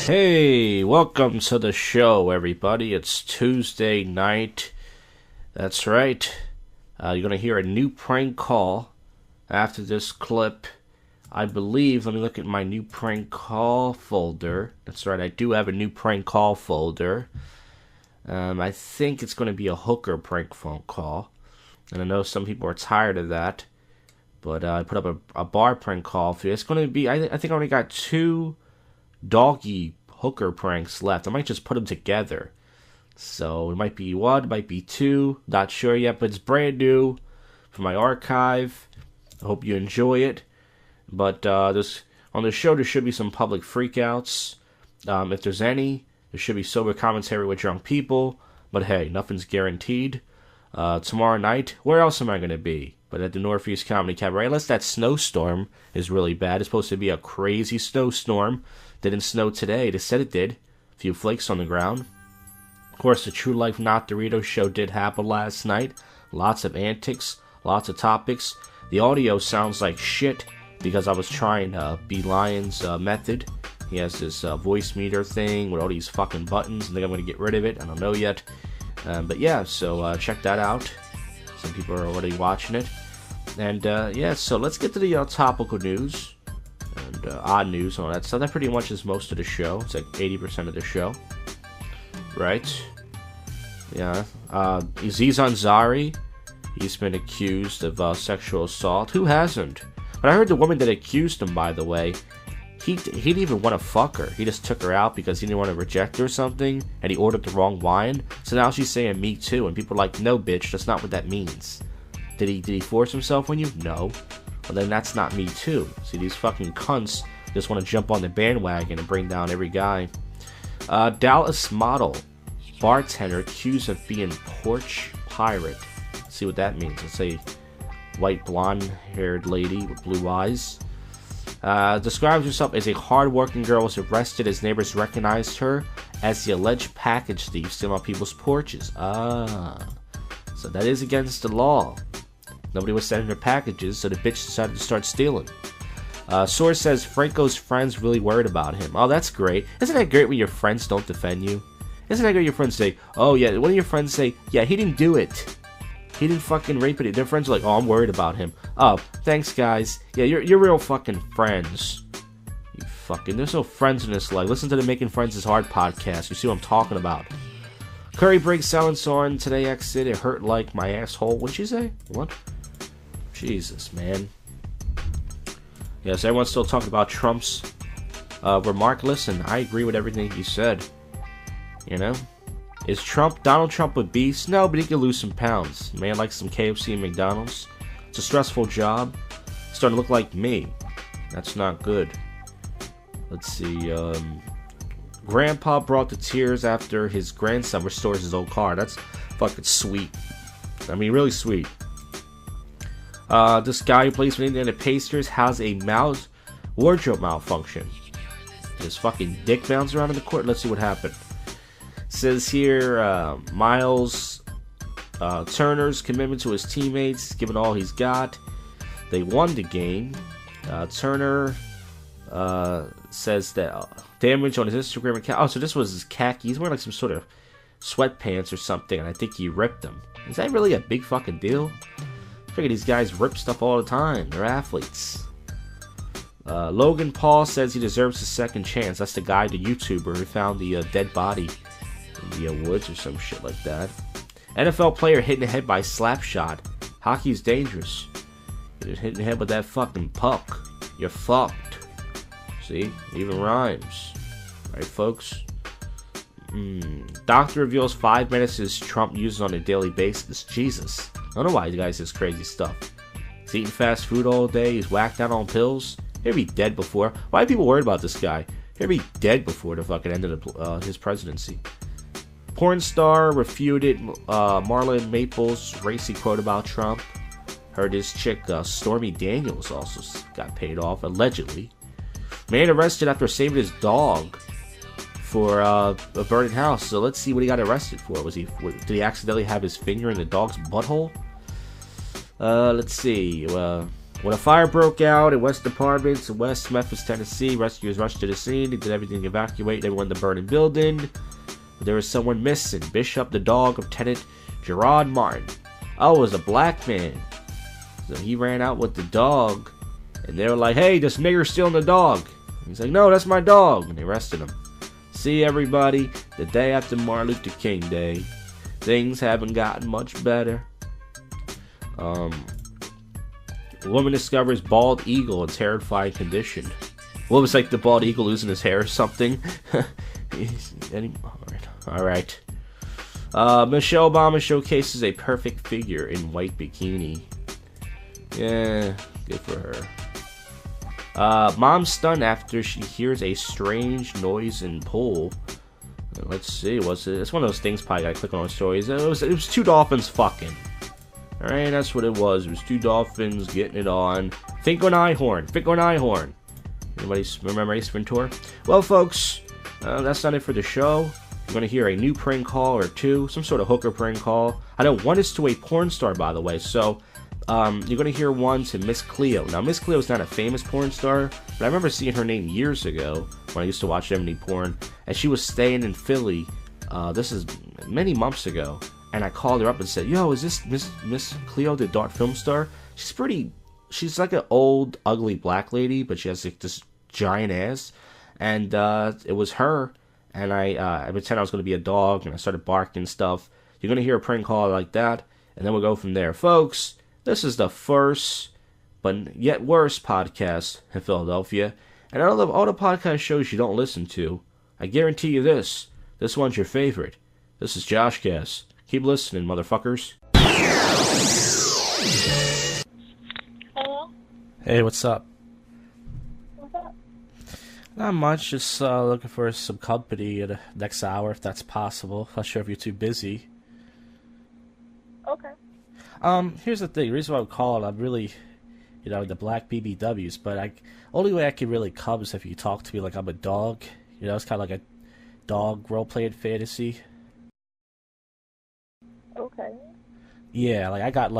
Hey, welcome to the show, everybody. It's Tuesday night. That's right. You're going to hear a new prank call after this clip. I believe, let me look at my new prank call folder. That's right, I do have a new prank call folder. I think it's going to be a hooker prank phone call. And I know some people are tired of that. But I put up a bar prank call for you. It's going to be, I think I only got 2 doggy hooker pranks left. I might just put them together. So it might be 1, it might be 2. Not sure yet, but it's brand new for my archive. I hope you enjoy it. But on the show, there should be some public freakouts. If there's any, there should be sober commentary with drunk people. But hey, nothing's guaranteed. Tomorrow night, where else am I going to be? But at the Northeast Comedy Cabaret, unless that snowstorm is really bad. It's supposed to be a crazy snowstorm. Didn't snow today. They said it did. A few flakes on the ground. Of course, the True Life Not Doritos show did happen last night. Lots of antics, lots of topics. The audio sounds like shit because I was trying B. Lion's method. He has this voice meter thing with all these fucking buttons. I think I'm going to get rid of it. I don't know yet. But yeah, so check that out. Some people are already watching it. And yeah, so let's get to the topical news and odd news and all that stuff. That pretty much is most of the show. It's like 80% of the show. Right? Yeah. Aziz Ansari, he's been accused of sexual assault. Who hasn't? But I heard the woman that accused him, by the way, he didn't even want to fuck her. He just took her out because he didn't want to reject her or something, and he ordered the wrong wine. So now she's saying me too, and people are like, no, bitch, that's not what that means. Did he force himself on you? No. Well, then that's not me too. See, these fucking cunts just want to jump on the bandwagon and bring down every guy. Dallas model, bartender accused of being porch pirate. Let's see what that means. It's a white blonde-haired lady with blue eyes. Describes herself as a hard-working girl, was arrested as neighbors recognized her as the alleged package thief stealing on people's porches. So that is against the law. Nobody was sending her packages, so the bitch decided to start stealing. Source says Franco's friends really worried about him. Oh, that's great. Isn't that great when your friends don't defend you? Isn't that great when your friends say, oh yeah, one of your friends say, yeah, he didn't do it. He didn't fucking rape it. Their friends are like, oh, I'm worried about him. Oh, thanks, guys. Yeah, you're real fucking friends. You fucking, there's no friends in this life. Listen to the Making Friends is Hard podcast. You see what I'm talking about. Curry breaks silence on Today Exit. It hurt like my asshole. What'd she say? What? Jesus, man. Yes, everyone's still talking about Trump's remark. Listen, I agree with everything he said. You know? Is Donald Trump a beast? No, but he can lose some pounds. Man likes some KFC and McDonald's. It's a stressful job. It's starting to look like me. That's not good. Let's see. Grandpa brought the tears after his grandson restores his old car. That's fucking sweet. I mean, really sweet. This guy who plays for the Indiana Pacers has a wardrobe malfunction. His fucking dick bounced around in the court. Let's see what happened. Says here, Miles Turner's commitment to his teammates, given all he's got. They won the game. Turner says that damage on his Instagram account. Oh, so this was his khaki. He's wearing like some sort of sweatpants or something, and I think he ripped them. Is that really a big fucking deal? I figure these guys rip stuff all the time. They're athletes. Logan Paul says he deserves a second chance. That's the guy, the YouTuber, who found the dead body in the woods or some shit like that. NFL player hit in the head by slap shot. Hockey's dangerous. You're hit in the head with that fucking puck. You're fucked. See? Even rhymes. Right, folks? Doctor reveals 5 medicines Trump uses on a daily basis. Jesus. I don't know why the guy says crazy stuff. He's eating fast food all day. He's whacked out on pills. He'll be dead before. Why are people worried about this guy? He'll be dead before the fucking end of his presidency. Porn star refuted Marlon Maples' racy quote about Trump. Heard his chick Stormy Daniels also got paid off, allegedly. Man arrested after saving his dog for a burning house. So let's see what he got arrested for. Did he accidentally have his finger in the dog's butthole? Let's see. When a fire broke out in West Apartments in West Memphis, Tennessee, rescuers rushed to the scene. They did everything to evacuate everyone in the burning building. But there was someone missing. Bishop, the dog of Tenant Gerard Martin. Oh, it was a black man. So he ran out with the dog. And they were like, hey, this nigger's stealing the dog. And he's like, no, that's my dog. And they arrested him. See, everybody, the day after Martin Luther King Day, things haven't gotten much better. A woman discovers bald eagle in terrifying condition. Well, it was like the bald eagle losing his hair or something. Alright. Michelle Obama showcases a perfect figure in white bikini. Yeah, good for her. Mom's stunned after she hears a strange noise in pool. Let's see, what's it? It's one of those things probably gotta click on stories. It was two dolphins fucking. Alright, that's what it was. It was two dolphins getting it on. Finkel and Einhorn. Anybody remember Ace Ventura? Well, folks, that's not it for the show. You're gonna hear a new prank call or two, some sort of hooker prank call. I know one is to a porn star, by the way, so you're gonna hear one to Miss Cleo. Now, Miss Cleo is not a famous porn star, but I remember seeing her name years ago when I used to watch 70 porn, and she was staying in Philly. This is many months ago, and I called her up and said, "Yo, is this Miss Cleo, the dark film star?" She's like an old, ugly black lady, but she has like this giant ass, and it was her. And I pretended I was gonna be a dog, and I started barking and stuff. You're gonna hear a prank call like that, and then we'll go from there, folks. This is the first, but yet worse podcast in Philadelphia. And out of all the podcast shows you don't listen to, I guarantee you this one's your favorite. This is JoshCast. Keep listening, motherfuckers. Hello? Hey, what's up? What's up? Not much, just looking for some company in the next hour, if that's possible. Not sure if you're too busy. Okay. Here's the thing. The reason why I'm calling, I'm really, the black BBWs, but only way I can really come is if you talk to me like I'm a dog. It's kind of like a dog role-playing fantasy. Okay. Yeah, like I got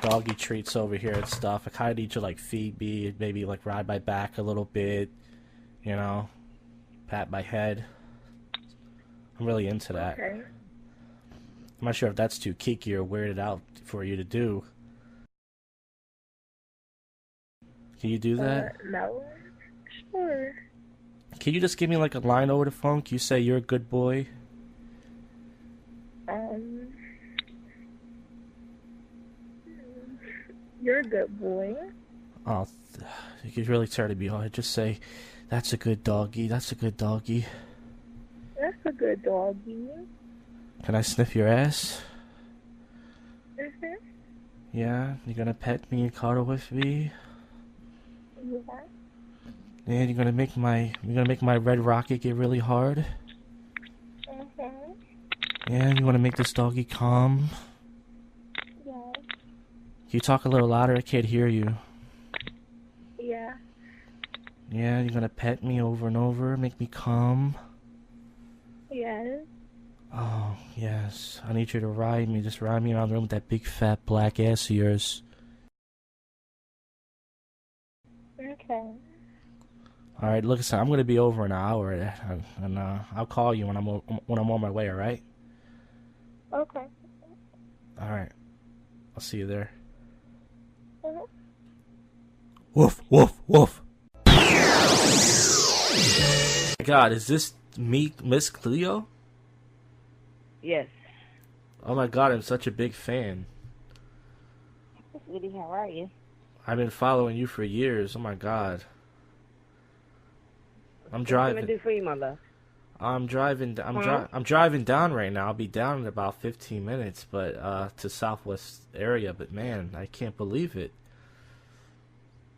doggy treats over here and stuff. I kind of need you to feed me and maybe ride my back a little bit, pat my head. I'm really into that. Okay. I'm not sure if that's too kinky or weirded out for you to do. Can you do that? No. Sure. Can you just give me a line over the phone? Can you say you're a good boy? You're a good boy. Oh, you could really turn me on. Just say, that's a good doggy. That's a good doggy. That's a good doggy. Can I sniff your ass? Mhm. Yeah? You gonna pet me and cuddle with me? Yeah. And you're gonna make my red rocket get really hard? Mhm. Yeah, you wanna make this doggy calm? Yeah. Can you talk a little louder? I can't hear you. Yeah. Yeah, you're gonna pet me over and over, make me calm? Yes. Oh, yes. I need you to ride me. Just ride me around the room with that big fat black ass of yours. Okay. Alright, look, I'm gonna be over an hour, and I'll call you when I'm on my way, alright? Okay. Alright. I'll see you there. Mhm. Woof, woof, woof. God, is this me, Miss Cleo? Yes. Oh my God, I'm such a big fan. Sweetie, how are you? I've been following you for years. Oh my God. I'm driving. What can I do for you, my love? I'm driving down right now. I'll be down in about 15 minutes, but to Southwest area. But man, I can't believe it.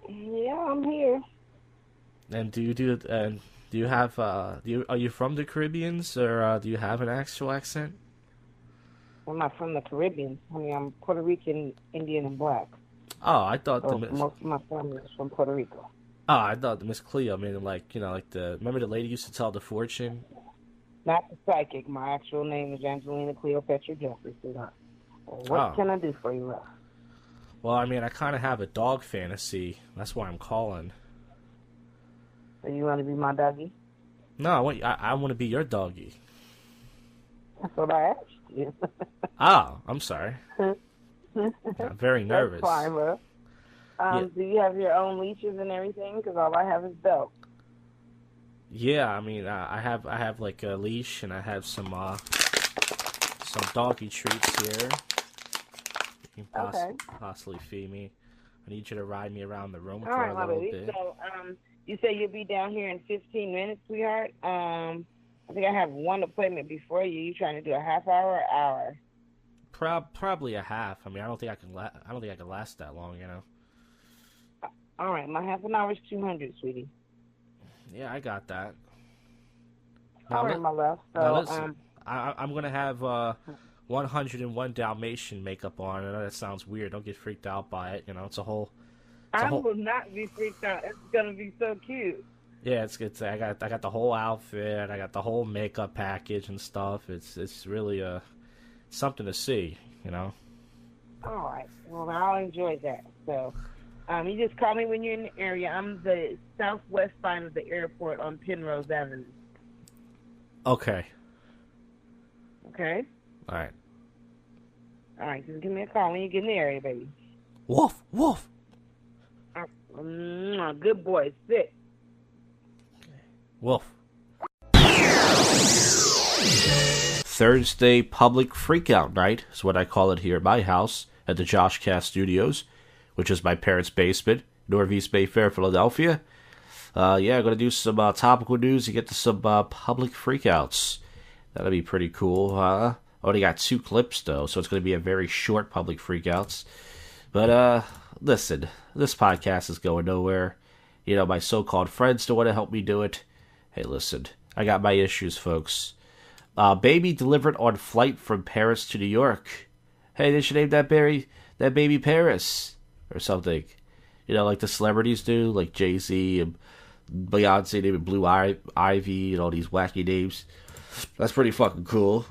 Yeah, I'm here. And are you from the Caribbeans, or do you have an actual accent? I'm not from the Caribbean. I mean, I'm Puerto Rican, Indian, and black. Oh, I thought most of my family is from Puerto Rico. Oh, I thought the Miss Cleo meant remember the lady used to tell the fortune? Not the psychic. My actual name is Angelina Cleopatra Jeffrey, sweetheart. What can I do for you, love? Well, I mean, I kind of have a dog fantasy. That's why I'm calling. So you want to be my doggy? No, I want to be your doggy. That's what I asked you. Oh, I'm sorry. I'm very nervous. That's fine, bro. Yeah. Do you have your own leashes and everything? Because all I have is belt. Yeah, I mean, I have like a leash, and I have some doggy treats here. You can possibly feed me. I need you to ride me around the room for a little bit. So, you say you'll be down here in 15 minutes, sweetheart. I think I have one appointment before you. You trying to do a half hour or hour? Probably a half. I mean, I don't think I can last that long, you know. All right, my half an hour is 200, sweetie. Yeah, I got that. All right, my love. So, now listen, I'm gonna have 101 Dalmatian makeup on. I know that sounds weird. Don't get freaked out by it. You know, it's a whole. I will not be freaked out. It's gonna be so cute. Yeah, it's good. I got the whole outfit. I got the whole makeup package and stuff. It's really something to see. You know. All right. Well, I'll enjoy that. So. You just call me when you're in the area. I'm the southwest side of the airport on Penrose Avenue. Okay. Okay? All right. All right, just give me a call when you get in the area, baby. Woof, woof. Good boy. Sit. Woof. Thursday public freakout night is what I call it here at my house at the JoshCast studios, which is my parents' basement, Northeast Mayfair, Philadelphia. I'm going to do some topical news and get to some public freakouts. That'll be pretty cool. I only got 2 clips, though, so it's going to be a very short public freakouts. But, listen, this podcast is going nowhere. You know, my so-called friends don't want to help me do it. Hey, listen, I got my issues, folks. Baby delivered on flight from Paris to New York. Hey, they should name that baby Paris. Or something. You know, like the celebrities do, like Jay-Z and Beyonce naming Blue Ivy and all these wacky names. That's pretty fucking cool.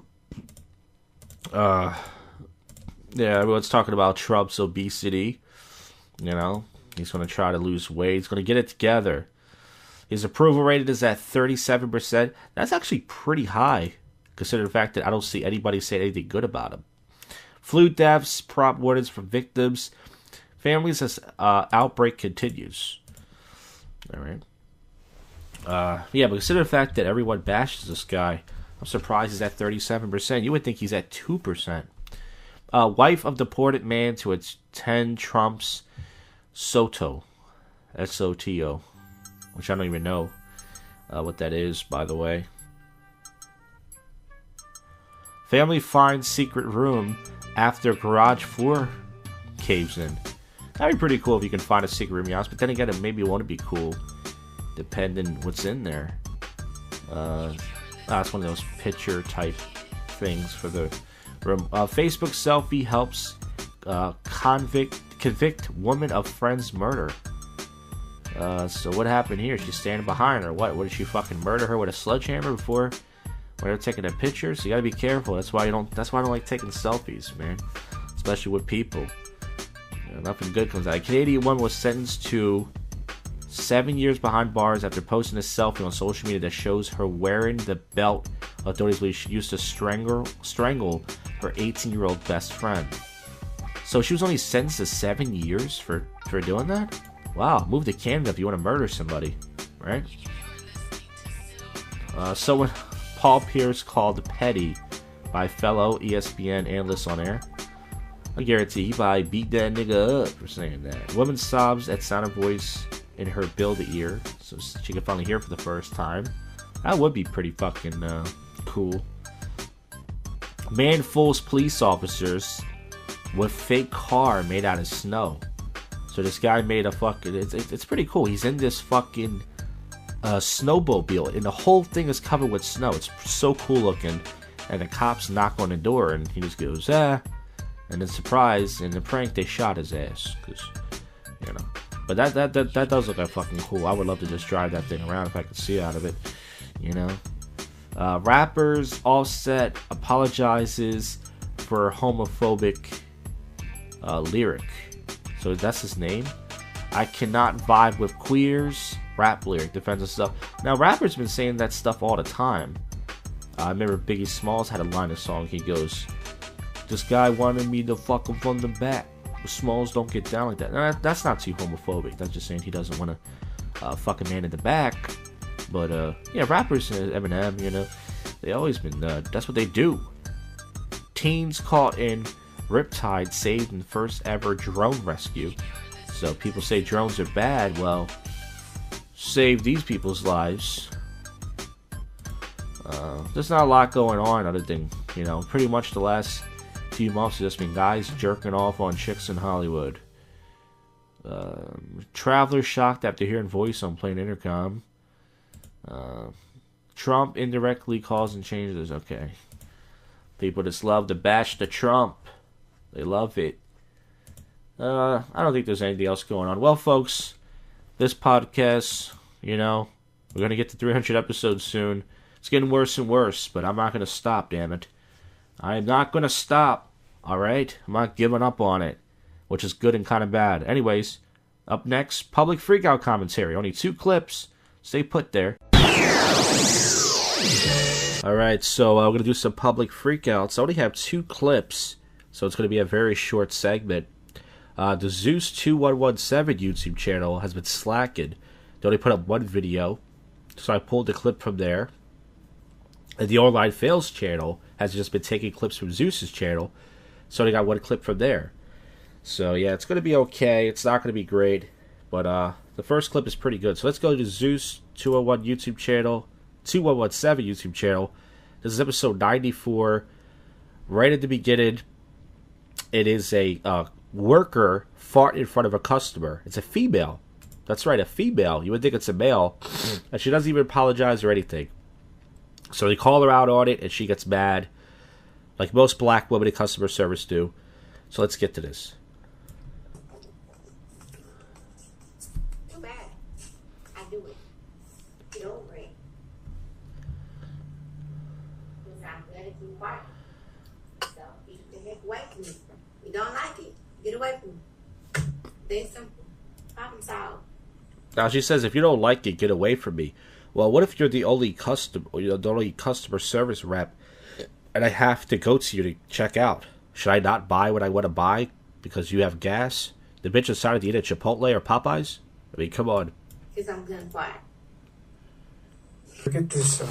Yeah, everyone's talking about Trump's obesity. You know, he's going to try to lose weight. He's going to get it together. His approval rating is at 37%. That's actually pretty high, considering the fact that I don't see anybody saying anything good about him. Flu deaths, prompt warnings from victims. Families as outbreak continues. All right. But consider the fact that everyone bashes this guy. I'm surprised he's at 37%. You would think he's at 2%. Wife of deported man to attend Trump's Soto. S-O-T-O. Which I don't even know what that is, by the way. Family finds secret room after garage floor caves in. That'd be pretty cool if you can find a secret room in your house, but then again, it maybe won't be cool, depending what's in there. It's one of those picture type things for the room. Facebook selfie helps convict woman of friend's murder. So what happened here? She's standing behind her. What did she fucking murder her with a sledgehammer before? When they're taking a picture? So you gotta be careful. That's why I don't like taking selfies, man. Especially with people. Nothing good comes out. A Canadian woman was sentenced to 7 years behind bars after posting a selfie on social media that shows her wearing the belt authorities believe she used to strangle her 18-year-old best friend. So she was only sentenced to 7 years for doing that? Wow, move to Canada if you want to murder somebody, right? Someone Paul Pierce called petty by fellow ESPN analysts on air. I guarantee he probably beat that nigga up for saying that. Woman sobs at sound of voice in her build ear, so she can finally hear for the first time. That would be pretty fucking cool. Man fools police officers with fake car made out of snow. So this guy made a fucking... It's pretty cool. He's in this fucking snowmobile, and the whole thing is covered with snow. It's so cool looking. And the cops knock on the door, and he just goes, and then surprise, in the prank, they shot his ass. Cause, you know. But that does look like fucking cool. I would love to just drive that thing around if I could see out of it. You know. Rappers Offset apologizes for homophobic lyric. So that's his name. I cannot vibe with queers. Rap lyric, defensive stuff. Now, rappers been saying that stuff all the time. I remember Biggie Smalls had a line of song. He goes, "This guy wanted me to fuck him from the back. But Smalls don't get down like that." Now, that's not too homophobic. That's just saying he doesn't want to fuck a man in the back. But, yeah, rappers, Eminem, you know, they always been, that's what they do. Teens caught in Riptide saved in first ever drone rescue. So people say drones are bad. Well, save these people's lives. There's not a lot going on other than, you know, pretty much the last few months have just been guys jerking off on chicks in Hollywood. Traveler shocked after hearing voice on plane intercom. Trump indirectly causing changes. Okay. People just love to bash the Trump. They love it. I don't think there's anything else going on. Well, folks, this podcast, you know, we're going to get to 300 episodes soon. It's getting worse and worse, but I'm not going to stop, damn it. I am not going to stop, alright? I'm not giving up on it, which is good and kind of bad. Anyways, up next, public freakout commentary. Only 2 clips. Stay put there. Alright, so we're going to do some public freakouts. I only have 2 clips, so it's going to be a very short segment. The Zeus2117 YouTube channel has been slacking. They only put up 1 video, so I pulled the clip from there. And the Online Fails channel has just been taking clips from Zeus's channel, so they got 1 clip from there. So yeah, it's going to be okay. It's not going to be great, but the first clip is pretty good. So let's go to Zeus211 YouTube channel, 2117 YouTube channel. This is episode 94. Right at the beginning, it is a worker fart in front of a customer. It's a female. That's right, a female. You would think it's a male. And she doesn't even apologize or anything. So they call her out on it, and she gets mad. Like most black women in customer service do. So let's get to this. Too bad. I do it. Get over it. Because I'm glad it's you fight. So keep the heck away from me. You don't like it, get away from me. Very simple. Problem solved. Now she says, if you don't like it, get away from me. Well, what if you're the only customer service rep, and I have to go to you to check out? Should I not buy what I want to buy because you have gas? The bitch decided to eat at Chipotle or Popeyes? I mean, come on. Because I'm gonna fight. Look at this.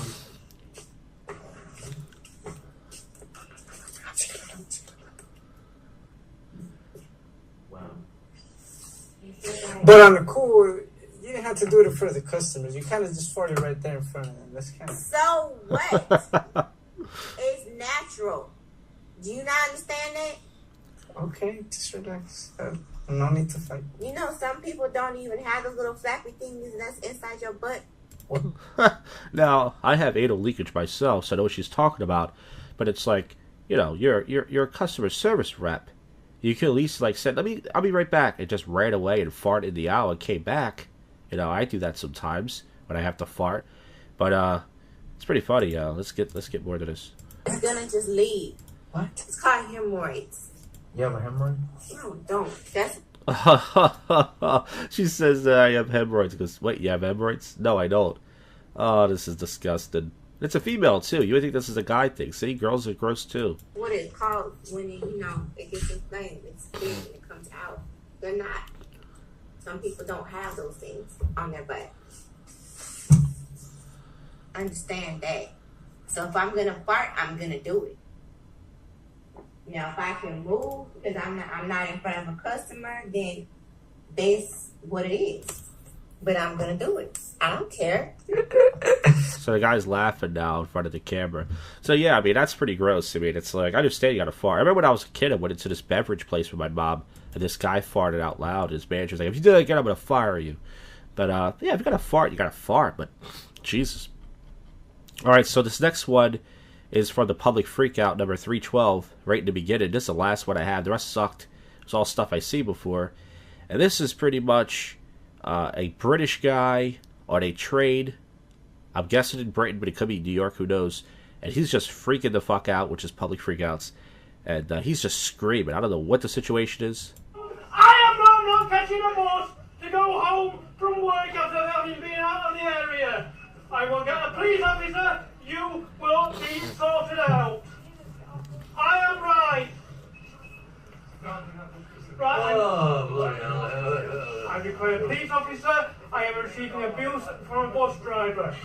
But on the cool, you didn't have to do it in front of the customers. You kind of just farted right there in front of them. That's kind of. So what? It's natural. Do you not understand that? Okay, just relax. No need to fight. You know, some people don't even have those little flappy things that's inside your butt. Now, I have anal leakage myself, so I know what she's talking about. But it's like, you know, you're a customer service rep. You could at least like say, I'll be right back, and just ran away and fart in the aisle and came back. You know, I do that sometimes when I have to fart. But it's pretty funny. Let's get more to this. It's gonna just leave. What? It's called hemorrhoids. You have a hemorrhoid? No, don't. That's She says I have hemorrhoids. Because wait, you have hemorrhoids? No, I don't. Oh, this is disgusting. It's a female too. You would think this is a guy thing. See, girls are gross too. what it's called when it, it gets inflamed. It's big and it comes out. They're not. Some people don't have those things on their butt. Understand that. So if I'm gonna fart, I'm gonna do it. Now, if I can move because I'm not in front of a customer, then that's what it is. But I'm gonna do it. I don't care. So the guy's laughing now in front of the camera. So yeah, I mean, that's pretty gross. I mean, it's like, I understand you gotta fart. I remember when I was a kid, I went into this beverage place with my mom, and this guy farted out loud. His manager's like, if you do that again, I'm gonna fire you. But yeah, if you gotta fart, you gotta fart. But Jesus. Alright, so this next one is from the public freakout number 312, right in the beginning. This is the last one I had. The rest sucked. It's all stuff I've seen before. And this is pretty much a British guy on a train. I'm guessing in Britain, but it could be New York, who knows. And he's just freaking the fuck out, which is public freakouts. And he's just screaming. I don't know what the situation is. I am no catching a bus to go home from work after having been out of the area. I will get a police officer. You will be sorted out. I am right. Right. I declare police officer. I am receiving abuse from a bus driver.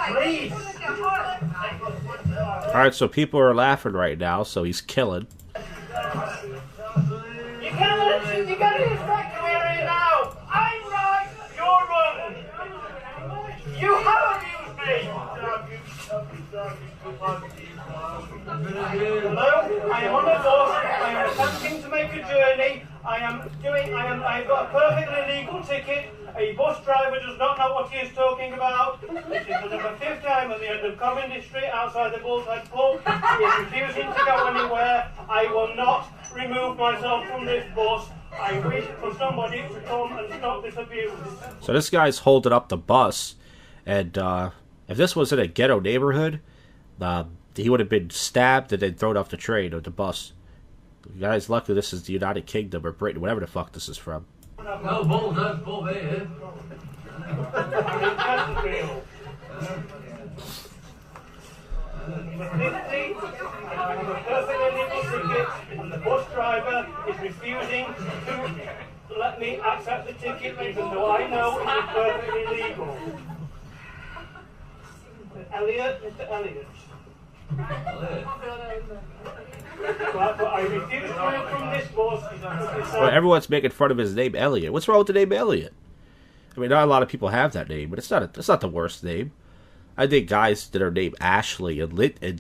Please. Alright, so people are laughing right now, so he's killing. You can't expect to hear it now. I'm right, you're wrong. You have abused me. Hello, I am on the bus. I am attempting to make a journey. I've got a perfectly legal ticket. A bus driver does not know what he is talking about. This is for the fifth time at the end of Coventry Street outside the Bullshead Pub. He is refusing to go anywhere. I will not remove myself from this bus. I wish for somebody to come and stop this abuse. So this guy's holding up the bus, and if this was in a ghetto neighborhood, he would have been stabbed and then thrown off the train or the bus. You guys, luckily this is the United Kingdom or Britain, whatever the fuck this is from. No balls, don't pull me here. The bus driver is refusing to let me accept the ticket even though I know it is perfectly legal. Mr. Elliot. But I refuse to move from this bus. Well, everyone's making fun of his name, Elliot. What's wrong with the name Elliot? I mean, not a lot of people have that name, but it's not the worst name. I think guys that are named Ashley and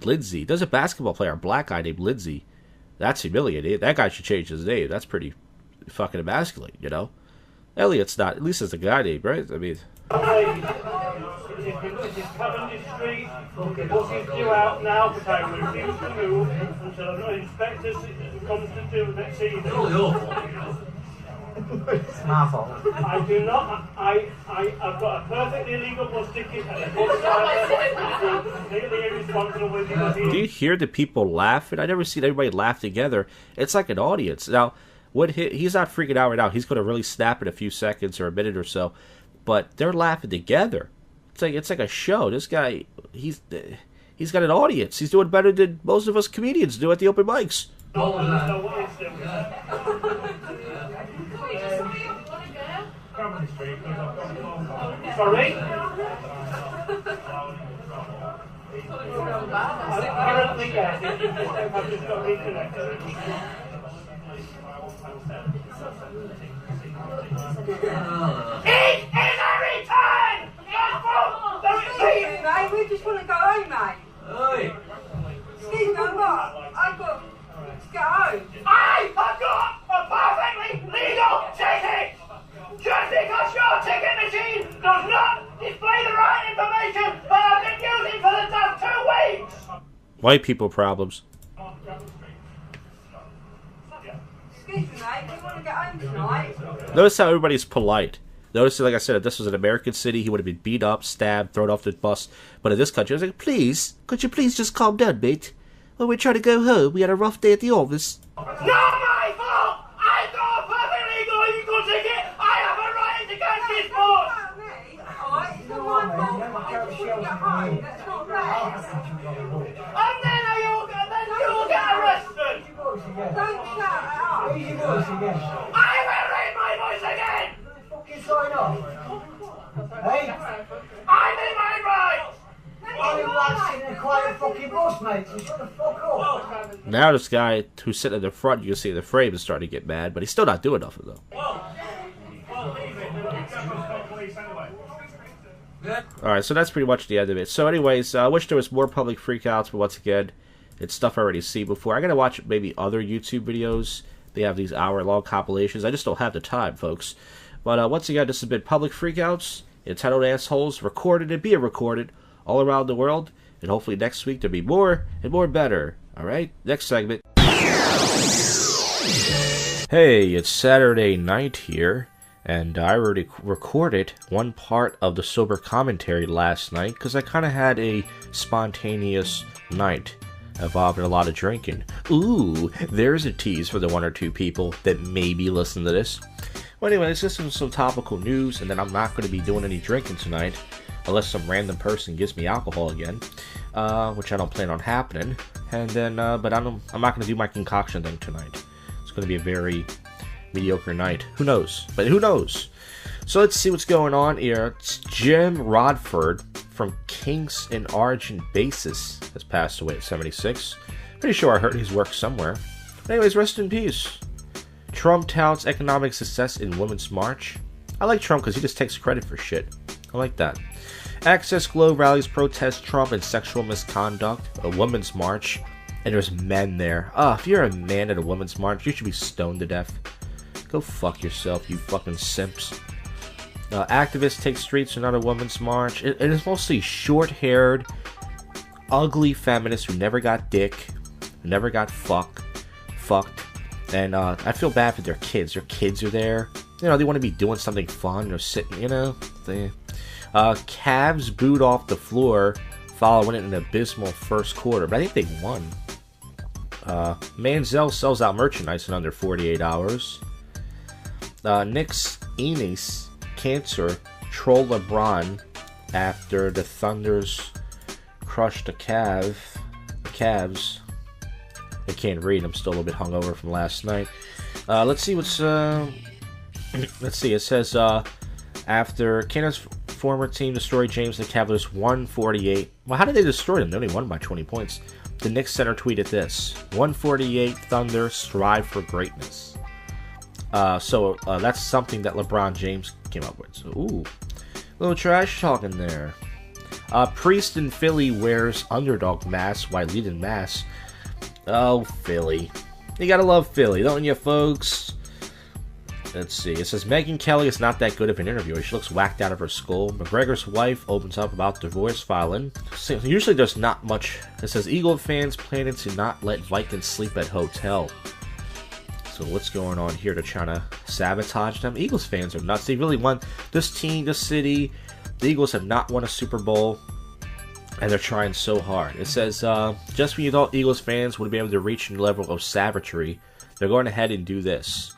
Lindsay. There's a basketball player, a black guy named Lindsay. That's humiliating. That guy should change his name. That's pretty fucking emasculating, you know? Elliot's not. At least it's a guy name, right? I mean... It is Coventry Street. The bus is due out now, but I refuse to move until an inspector comes to do that. See, It's all your fault, you know. It's my fault. I do not. I've got a perfectly legal bus ticket, and the bus driver is completely irresponsible with because Do you hear the people laughing? I never seen everybody laugh together. It's like an audience. Now, he's not freaking out right now. He's going to really snap in a few seconds or a minute or so, but they're laughing together. It's like a show. This guy, he's got an audience. He's doing better than most of us comedians do at the open mics. Sorry? Apparently, yes. I've just got reconnected. It is a return! Mate, we just want to go home, mate. Hey! Excuse me, I've got to go home. I have got a perfectly legal ticket! Just because your ticket machine does not display the right information that I've been using for the past 2 weeks! White people problems. Excuse me, mate, we want to get home tonight. Notice how everybody's polite. Notice, like I said, if this was an American city, he would have been beat up, stabbed, thrown off the bus. But in this country, I was like, please, could you please just calm down, mate? Well, we're trying to go home. We had a rough day at the office. Not my fault! I got a perfectly legal ticket! I have a right to catch this bus! Alright, it's not my fault. I just want to get home. That's not right. And then you'll get arrested! Don't shout at us. I will raise my voice again! Sign off. Hey? I'm in my rights! Why are you lads sitting in a quiet fucking bus, mate? So shut the fuck up. Now this guy who's sitting in the front, you can see the frame is starting to get mad, but he's still not doing nothing, though. Alright, so that's pretty much the end of it. So anyways, I wish there was more public freakouts, but once again, it's stuff I already seen before. I'm going to watch maybe other YouTube videos. They have these hour-long compilations. I just don't have the time, folks. But once again, this has been Public Freakouts, entitled assholes, recorded and being recorded all around the world. And hopefully next week there'll be more and more better. Alright, next segment. Hey, it's Saturday night here. And I already recorded one part of the sober commentary last night because I kind of had a spontaneous night. involved in a lot of drinking. Ooh, there's a tease for the 1 or 2 people that maybe listen to this. Well, anyway, let's listen to some topical news, and then I'm not going to be doing any drinking tonight, unless some random person gives me alcohol again, which I don't plan on happening. And then, but I'm not going to do my concoction thing tonight. It's going to be a very mediocre night. Who knows? But who knows? So let's see what's going on here. It's Jim Rodford from Kinks and Origin Basis has passed away at 76. Pretty sure I heard his work somewhere. But anyways, rest in peace. Trump touts economic success in Women's March. I like Trump because he just takes credit for shit. I like that. Access Globe rallies protest Trump and sexual misconduct. A Women's March. And there's men there. If you're a man at a Women's March, you should be stoned to death. Go fuck yourself, you fucking simps. Activists take streets in another Women's March. It is mostly short-haired, ugly feminists who never got dick, who never got fucked. And I feel bad for their kids. Their kids are there. You know, they want to be doing something fun or sitting, you know. Cavs booed off the floor following an abysmal first quarter. But I think they won. Manziel sells out merchandise in under 48 hours. Knicks Enes cancer troll LeBron after the Thunders crushed the Cavs. I can't read. I'm still a little bit hungover from last night. Let's see what's. Let's see. It says after Canada's former team destroyed James, the Cavaliers 148. Well, how did they destroy them? They only won by 20 points. The Knicks center tweeted this: 148 Thunder strive for greatness. So that's something that LeBron James came up with. So, ooh, little trash talking there. Priest in Philly wears underdog mask while leading mass. Oh, Philly. You gotta love Philly, don't you, folks? Let's see. It says Megyn Kelly is not that good of an interviewer. She looks whacked out of her skull. McGregor's wife opens up about divorce filing. So usually there's not much. It says Eagle fans planning to not let Vikings sleep at hotel. So what's going on here to try to sabotage them? Eagles fans are nuts. They really want this team, this city. The Eagles have not won a Super Bowl, and they're trying so hard. It says, just when you thought Eagles fans would be able to reach a level of savagery, they're going ahead and do this.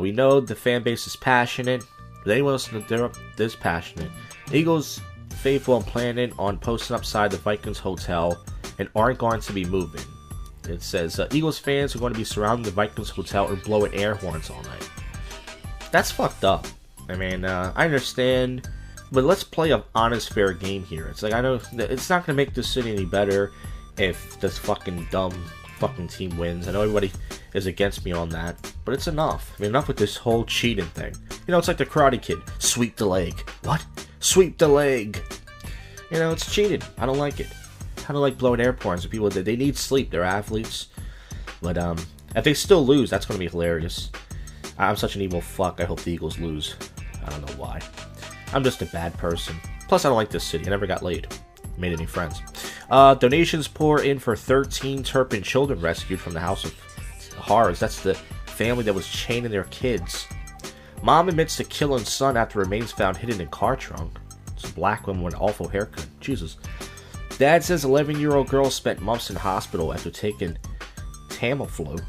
We know the fan base is passionate. But anyone else this passionate? Eagles faithful and planning on posting upside the Vikings hotel and aren't going to be moving. It says, Eagles fans are going to be surrounding the Vikings hotel and blowing air horns all night. That's fucked up. I mean, I understand, but let's play an honest, fair game here. It's like, I know it's not going to make this city any better if this fucking dumb fucking team wins. I know everybody is against me on that, but it's enough. I mean, enough with this whole cheating thing. You know, it's like the Karate Kid. Sweep the leg. What? Sweep the leg. You know, it's cheating. I don't like it. I don't like blowing air horns with people that they need sleep. They're athletes. But if they still lose, that's going to be hilarious. I'm such an evil fuck. I hope the Eagles lose. I don't know why. I'm just a bad person. Plus, I don't like this city. I never got laid. Made any friends. Donations pour in for 13 Turpin children rescued from the House of Horrors. That's the family that was chaining their kids. Mom admits to killing son after remains found hidden in car trunk. It's a black woman with an awful haircut. Jesus. Dad says 11-year-old girl spent months in hospital after taking Tamiflu.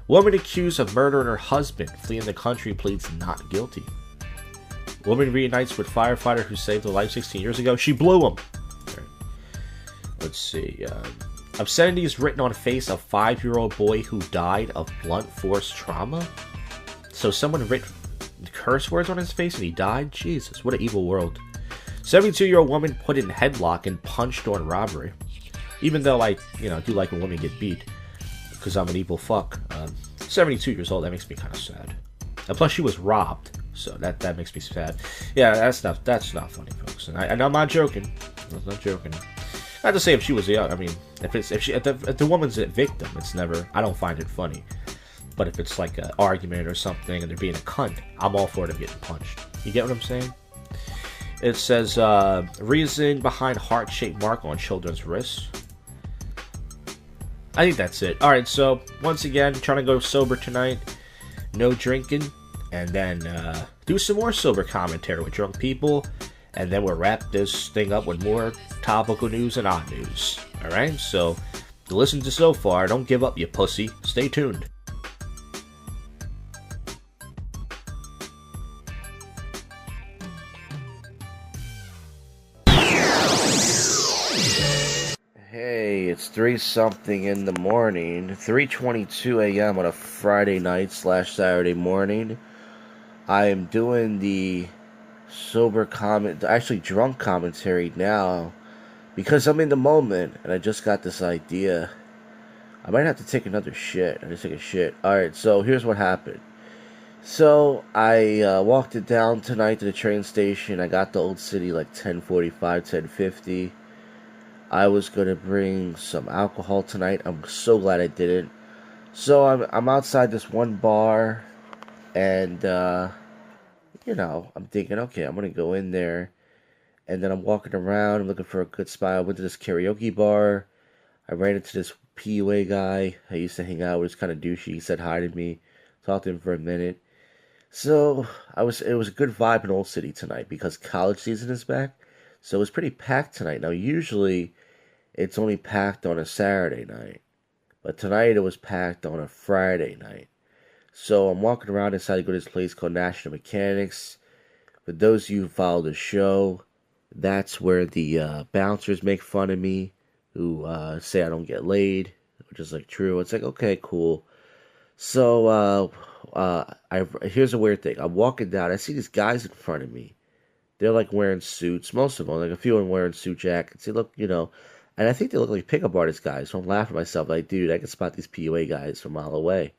Woman accused of murdering her husband fleeing the country pleads not guilty. Woman reunites with firefighter who saved her life 16 years ago. She blew him. Right. Let's see. Obscenities written on face of 5-year-old boy who died of blunt force trauma. So someone wrote curse words on his face and he died? Jesus, what an evil world. 72-year-old woman put in headlock and punched on robbery. Even though I, do like when women get beat. Because I'm an evil fuck. 72 years old, that makes me kind of sad. And plus she was robbed. So that makes me sad. Yeah, that's not funny, folks. And I'm not joking. I'm not joking. Not to say if she was young. I mean, if the woman's a victim, it's never. I don't find it funny. But if it's like an argument or something and they're being a cunt, I'm all for them getting punched. You get what I'm saying? It says reason behind heart-shaped mark on children's wrists. I think that's it. All right. So once again, trying to go sober tonight. No drinking. And then do some more sober commentary with drunk people. and then we'll wrap this thing up with more topical news and odd news. Alright, so to listen to so far, don't give up, you pussy. Stay tuned. Hey, it's 3-something in the morning, 3:22 a.m. on a Friday night / Saturday morning. I am doing the drunk commentary now because I'm in the moment and I just got this idea. I might have to take another shit. I just take a shit. Alright, so here's what happened. So I walked it down tonight to the train station. I got to Old City like 10:45, 10:50. I was going to bring some alcohol tonight. I'm so glad I didn't. So I'm outside this one bar, and, I'm thinking, okay, I'm going to go in there. And then I'm walking around, I'm looking for a good spot. I went to this karaoke bar. I ran into this PUA guy I used to hang out with. He was kind of douchey. He said hi to me. Talked to him for a minute. So, it was a good vibe in Old City tonight because college season is back. So it was pretty packed tonight. Now, usually it's only packed on a Saturday night. But tonight it was packed on a Friday night. So I'm walking around, decided to go to this place called National Mechanics. For those of you who follow the show, that's where the bouncers make fun of me, who say I don't get laid, which is like true. It's like, okay, cool. So here's a weird thing. I'm walking down, I see these guys in front of me. They're like wearing suits, most of them, like a few of them wearing suit jackets. They look, and I think they look like pickup artist guys. So I'm laughing at myself, like, dude, I can spot these PUA guys from a mile away.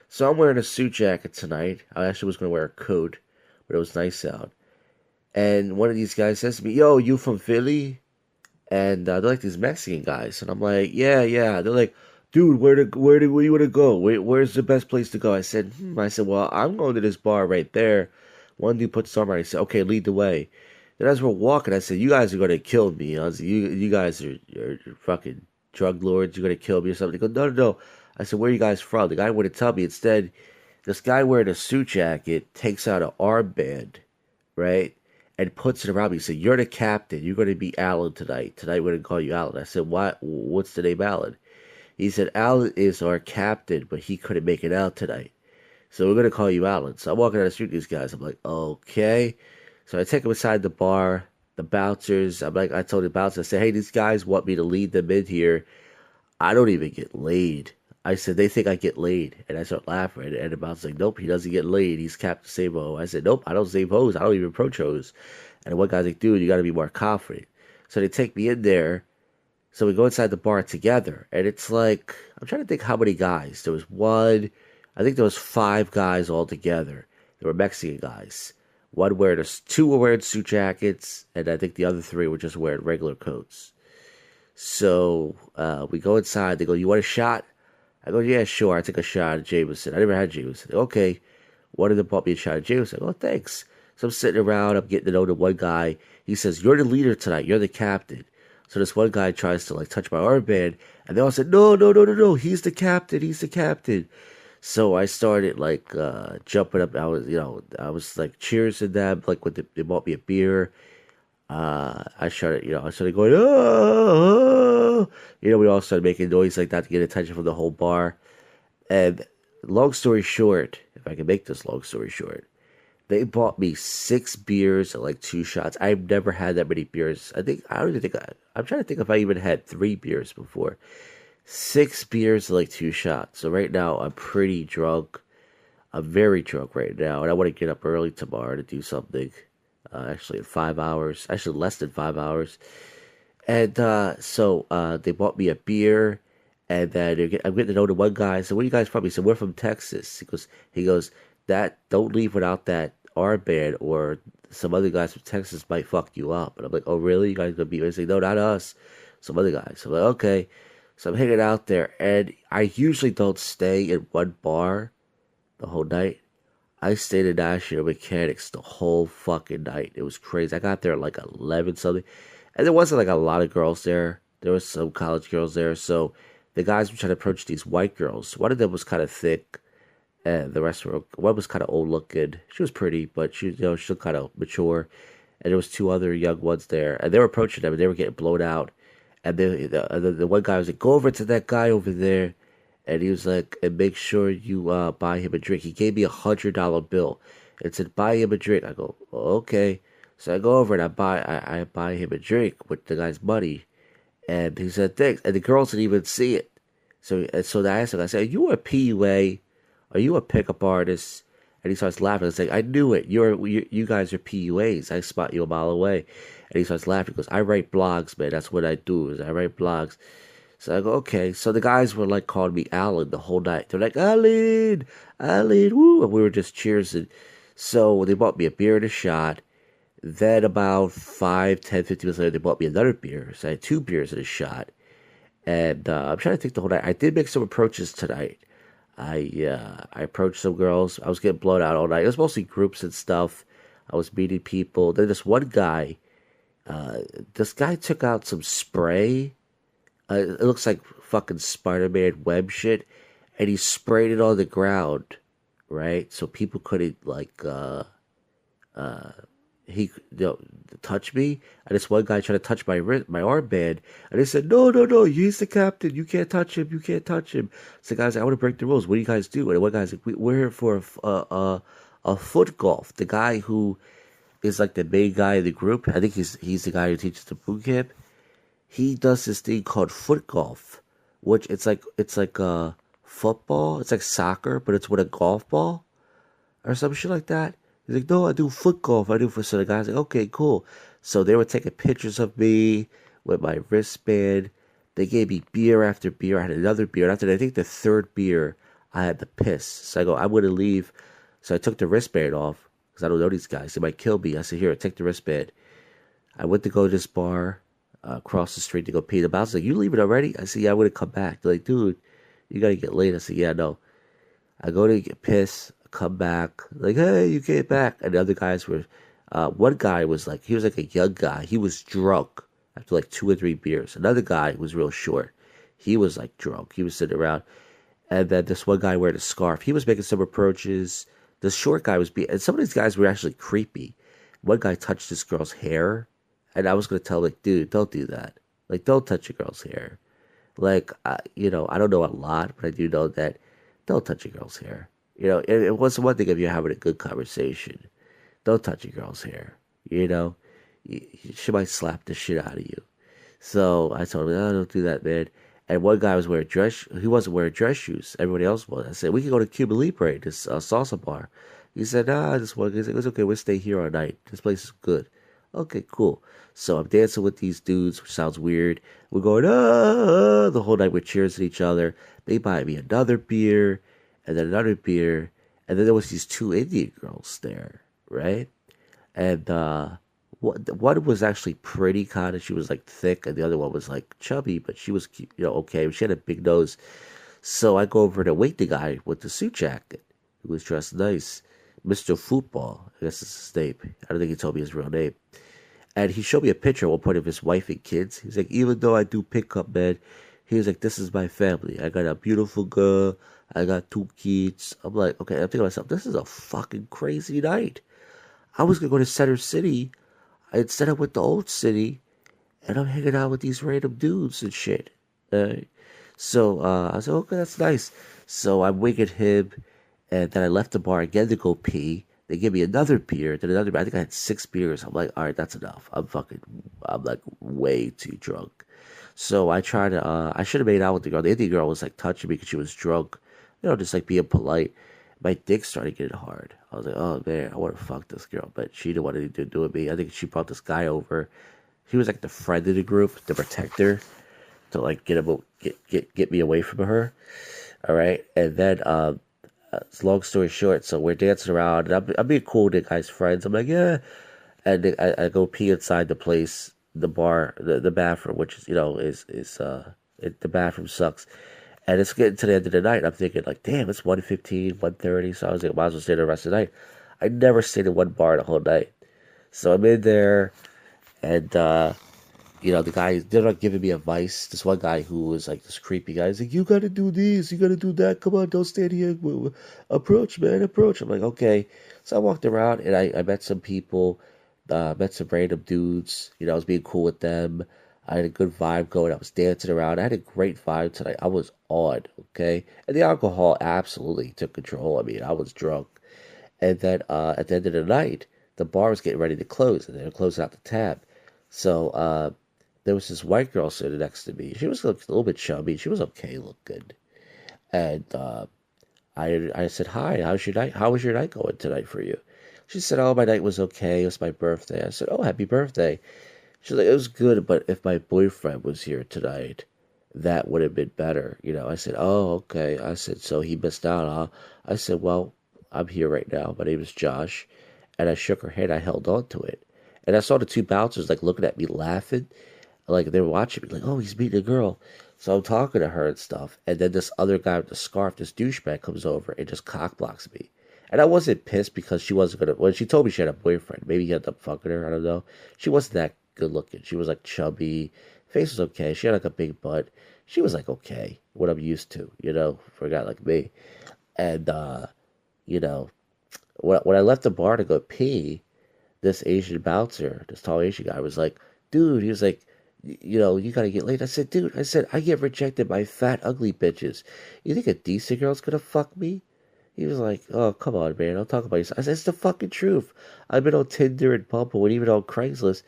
So I'm wearing a suit jacket tonight. I actually was going to wear a coat, but it was nice out. And one of these guys says to me, yo, you from Philly? And they're like these Mexican guys. And I'm like, yeah. They're like, dude, where do you want to go? Where's the best place to go? I said, well, I'm going to this bar right there. One dude put his arm around me. He said, okay, lead the way. Then as we're walking, I said, you guys are going to kill me. I was like, you guys are fucking drug lords. You're going to kill me or something. They go, no. I said, where are you guys from? The guy wouldn't tell me. Instead, this guy wearing a suit jacket takes out an armband, right, and puts it around me. He said, you're the captain. You're going to be Alan tonight. Tonight we're going to call you Alan. I said, what's the name Alan? He said, Alan is our captain, but he couldn't make it out tonight. So we're going to call you Alan. So I'm walking down the street with these guys. I'm like, okay. So I take them inside the bar. The bouncers, I told the bouncer, I said, hey, these guys want me to lead them in here. I don't even get laid. I said, they think I get laid. And I start laughing. And the bouncer's like, nope, he doesn't get laid. He's Captain Save-Ho. I said, nope, I don't save hoes. I don't even approach hoes. And one guy's like, dude, you got to be more confident. So they take me in there. So we go inside the bar together. And it's like, I'm trying to think how many guys. There was I think there was 5 guys all together. They were Mexican guys. Two were wearing suit jackets, and I think the other 3 were just wearing regular coats. So we go inside. They go, you want a shot? I go, yeah, sure. I take a shot of Jameson. I never had Jameson. Okay. One of them bought me a shot of Jameson. Oh, thanks. So I'm sitting around. I'm getting to know the one guy. He says, you're the leader tonight. You're the captain. So this one guy tries to touch my armband, and they all said, no. He's the captain. He's the captain. So I started jumping up. I was cheersing them when they bought me a beer. I started going, oh. We all started making noise like that to get attention from the whole bar. And long story short, if I can make this long story short, they bought me 6 beers and 2 shots. I've never had that many beers. I'm trying to think if I even had 3 beers before. 6 beers and 2 shots. So right now I'm pretty drunk. I'm very drunk right now, and I want to get up early tomorrow to do something. Actually in 5 hours. Actually less than 5 hours. And so they bought me a beer, and then I'm getting to know the one guy. I said, where are you guys from? He said, we're from Texas. He goes, don't leave without that armband, or some other guys from Texas might fuck you up. And I'm like, oh really? You guys gonna beat me? He's like, no, not us. Some other guys. So I'm like, okay. So I'm hanging out there, and I usually don't stay in one bar the whole night. I stayed in National Mechanics the whole fucking night. It was crazy. I got there at 11 something, and there wasn't a lot of girls there. There was some college girls there, so the guys were trying to approach these white girls. One of them was kind of thick, and the rest one was kind of old looking. She was pretty, but she looked kind of mature. and there was two other young ones there, and they were approaching them, and they were getting blown out. And the one guy was like, "Go over to that guy over there," and he was like, "And make sure you buy him a drink." He gave me $100 bill and said, "Buy him a drink." I go, "Okay." So I go over and I buy him a drink with the guy's money, and he said, "Thanks." And the girls didn't even see it. So I asked him, I said, "Are you a PUA? Are you a pickup artist?" And he starts laughing. I was like, "I knew it. You guys are PUAs. I spot you a mile away." And he starts laughing. He goes, "I write blogs, man. That's what I do. Is I write blogs." So I go, "Okay." So the guys were like calling me Alan the whole night. They're like, "Alan, Alan, woo!" And we were just cheersing. So they bought me a beer and a shot. Then about 5, 10, 15 minutes later, they bought me another beer. So I had 2 beers and a shot. And I'm trying to think the whole night. I did make some approaches tonight. I approached some girls. I was getting blown out all night. It was mostly groups and stuff. I was meeting people. Then this guy took out some spray. It looks like fucking Spider-Man web shit, and he sprayed it on the ground, right? So people couldn't touch me. And this one guy tried to touch my armband, and they said, no, he's the captain. You can't touch him. You can't touch him. So the guy's like, "I want to break the rules. What do you guys do?" And one guy's like, "We're here for a foot golf." The guy who is like the main guy in the group, I think he's the guy who teaches the boot camp. He does this thing called foot golf, which it's like football. It's like soccer, but it's with a golf ball or some shit like that. He's like, "No, I do foot golf. I do for." So the guy's like, "Okay, cool." So they were taking pictures of me with my wristband. They gave me beer after beer. I had another beer. And after I think the third beer, I had to piss. So I go, "I'm gonna leave." So I took the wristband off because I don't know these guys. They might kill me. I said, "Here, take the wristband." I went to go to this bar across the street to go pee. The bouncer's like, "You leaving already?" I said, "Yeah, I want to come back." They're like, "Dude, you gotta get late." I said, "Yeah, no." I go to get pissed, come back, like, "Hey, you came back." And the other guys were, one guy was like, he was like a young guy. He was drunk after like 2 or 3 beers. Another guy was real short. He was like drunk. He was sitting around. And then this one guy wearing a scarf. He was making some approaches. The short guy was and some of these guys were actually creepy. One guy touched this girl's hair. And I was going to tell, like, "Dude, don't do that. Like, don't touch a girl's hair." Like, I don't know a lot, but I do know that don't touch a girl's hair. It was one thing if you're having a good conversation. Don't touch a girl's hair. She might slap the shit out of you. So I told him, "Oh, don't do that, man." And one guy was wearing he wasn't wearing dress shoes. Everybody else was. I said, "We can go to Cuba Libre, this salsa bar." He said, "Nah, this one." He said, "It's okay. We'll stay here all night. This place is good." Okay, cool. So I'm dancing with these dudes, which sounds weird. We're going, the whole night. We're cheering each other. They buy me another beer, and then another beer. And then there was these 2 Indian girls there, right? And one was actually pretty kind of. She was like thick, and the other one was like chubby, but she was, okay. She had a big nose. So I go over to wait the guy with the suit jacket, who was dressed nice. Mr. Football, I guess is his name. I don't think he told me his real name. And he showed me a picture at one point of his wife and kids. He's like, "Even though I do pickup, man," he was like, "this is my family. I got a beautiful girl. I got 2 kids." I'm like, okay. I'm thinking to myself, this is a fucking crazy night. I was going to go to Center City. Instead I went to Old City. And I'm hanging out with these random dudes and shit. So I said, "Okay, that's nice." So I'm winging him. And then I left the bar again to go pee. They gave me another beer, then another beer. I think I had 6 beers. I'm like, all right, that's enough. I'm like way too drunk. So I tried to, I should have made out with the girl. The Indian girl was like touching me because she was drunk. Just like being polite. My dick started getting hard. I was like, oh man, I want to fuck this girl. But she didn't want anything to do with me. I think she brought this guy over. He was like the friend of the group, the protector, to like get me away from her. All right. And then, long story short, so we're dancing around, and I'm being cool with the guy's friends. I'm like, "Yeah," and I go pee inside the place, the bar, the bathroom, which is the bathroom sucks, and it's getting to the end of the night. I'm thinking like, damn, it's 1:15, 1:30, so I was like, might as well stay the rest of the night. I never stayed in one bar the whole night, so I'm in there, and the guy, they're not giving me advice. This one guy who was like this creepy guy, he's like, "You gotta do this, you gotta do that. Come on, don't stand here. Approach, man, approach." I'm like, okay. So I walked around and I met some people. met some random dudes. I was being cool with them. I had a good vibe going. I was dancing around. I had a great vibe tonight. I was on, okay? And the alcohol absolutely took control. I mean, I was drunk. And then at the end of the night, the bar was getting ready to close, and they were closing out the tab. So there was this white girl sitting next to me. She was a little bit chubby. She was okay, looked good. And I said, "Hi, how's your night? How was your night going tonight for you?" She said, "Oh, my night was okay. It was my birthday." I said, "Oh, happy birthday." She's like, "It was good, but if my boyfriend was here tonight, that would have been better." I said, "Oh, okay." I said, "So he missed out, huh?" I said, "Well, I'm here right now. My name is Josh." And I shook her hand. I held on to it. And I saw the two bouncers like looking at me laughing. Like they were watching me like, "Oh, he's meeting a girl." So I'm talking to her and stuff. And then this other guy with the scarf, this douchebag, comes over and just cock blocks me. And I wasn't pissed because she wasn't going to... When she told me she had a boyfriend, maybe he ended up fucking her, I don't know. She wasn't that good looking. She was like chubby. Face was okay. She had like a big butt. She was like okay. What I'm used to, for a guy like me. And, when I left the bar to go pee, this Asian bouncer, this tall Asian guy was like, "Dude," he was like, "you gotta get laid." I said, "Dude," "I get rejected by fat, ugly bitches. You think a decent girl's gonna fuck me?" He was like, "Oh, come on, man. Don't talk about yourself." I said, "It's the fucking truth. I've been on Tinder and Bumble and even on Craigslist.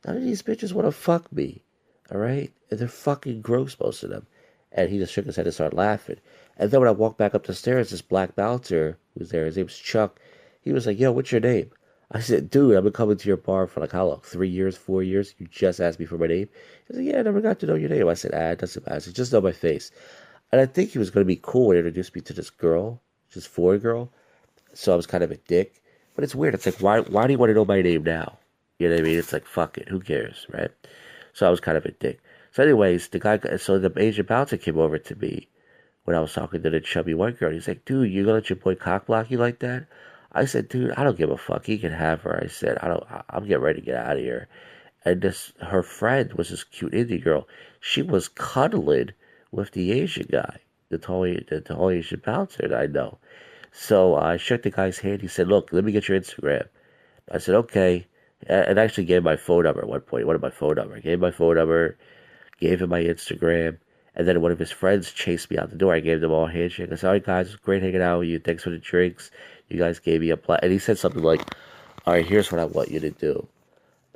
None of these bitches want to fuck me. All right? And they're fucking gross, most of them." And he just shook his head and started laughing. And then when I walked back up the stairs, this black bouncer who's there, his name's Chuck, he was like, "Yo, what's your name?" I said, "Dude, I've been coming to your bar for like how long? 3 years, 4 years? You just asked me for my name?" He was like, "Yeah, I never got to know your name." I said, "It doesn't matter. I said, just know my face." And I think he was going to be cool and introduce me to this girl, this foreign girl. So I was kind of a dick. But it's weird. It's like, why do you want to know my name now? You know what I mean? It's like, fuck it. Who cares, right? So I was kind of a dick. So anyways, the Asian bouncer came over to me when I was talking to the chubby white girl. He's like, "Dude, you gonna let your boy cock block you like that?" I said, "Dude, I don't give a fuck. He can have her." I said, I'm getting ready to get out of here. And her friend was this cute Indian girl. She was cuddling with the Asian guy, the tall Asian bouncer that I know. So I shook the guy's hand. He said, "Look, let me get your Instagram." I said, "Okay." And I actually gave my phone number at one point. One of my phone number. I gave my phone number, gave him my Instagram. And then one of his friends chased me out the door. I gave them all a handshake. I said, "All right, guys, it was great hanging out with you. Thanks for the drinks. You guys gave me a plot." And he said something like, "All right, here's what I want you to do.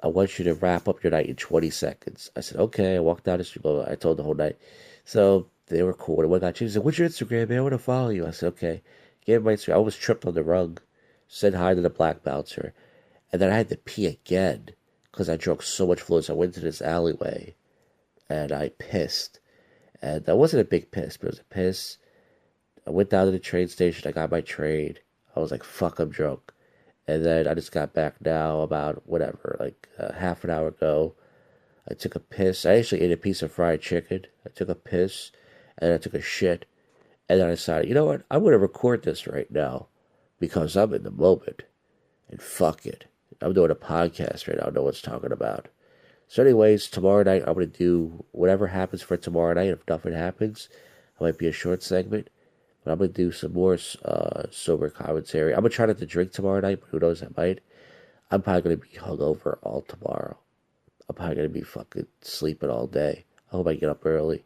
I want you to wrap up your night in 20 seconds. I said, "Okay." I walked down the street. I told the whole night. So they were cool. And one guy changed. He said, "What's your Instagram, man? I want to follow you." I said, "Okay." Gave him my Instagram. I almost tripped on the rug. Said hi to the black bouncer. And then I had to pee again because I drank so much fluid. So I went to this alleyway and I pissed. And that wasn't a big piss, but it was a piss. I went down to the train station. I got my train. I was like, "Fuck, I'm drunk." And then I just got back now about half an hour ago. I took a piss. I actually ate a piece of fried chicken. I took a piss. And then I took a shit. And then I decided, you know what? I'm going to record this right now because I'm in the moment. And fuck it. I'm doing a podcast right now. I know what I'm talking about. So anyways, tomorrow night I'm going to do whatever happens for tomorrow night. If nothing happens, it might be a short segment. But I'm going to do some more sober commentary. I'm going to try not to drink tomorrow night, but who knows, I might. I'm probably going to be hungover all tomorrow. I'm probably going to be fucking sleeping all day. I hope I get up early.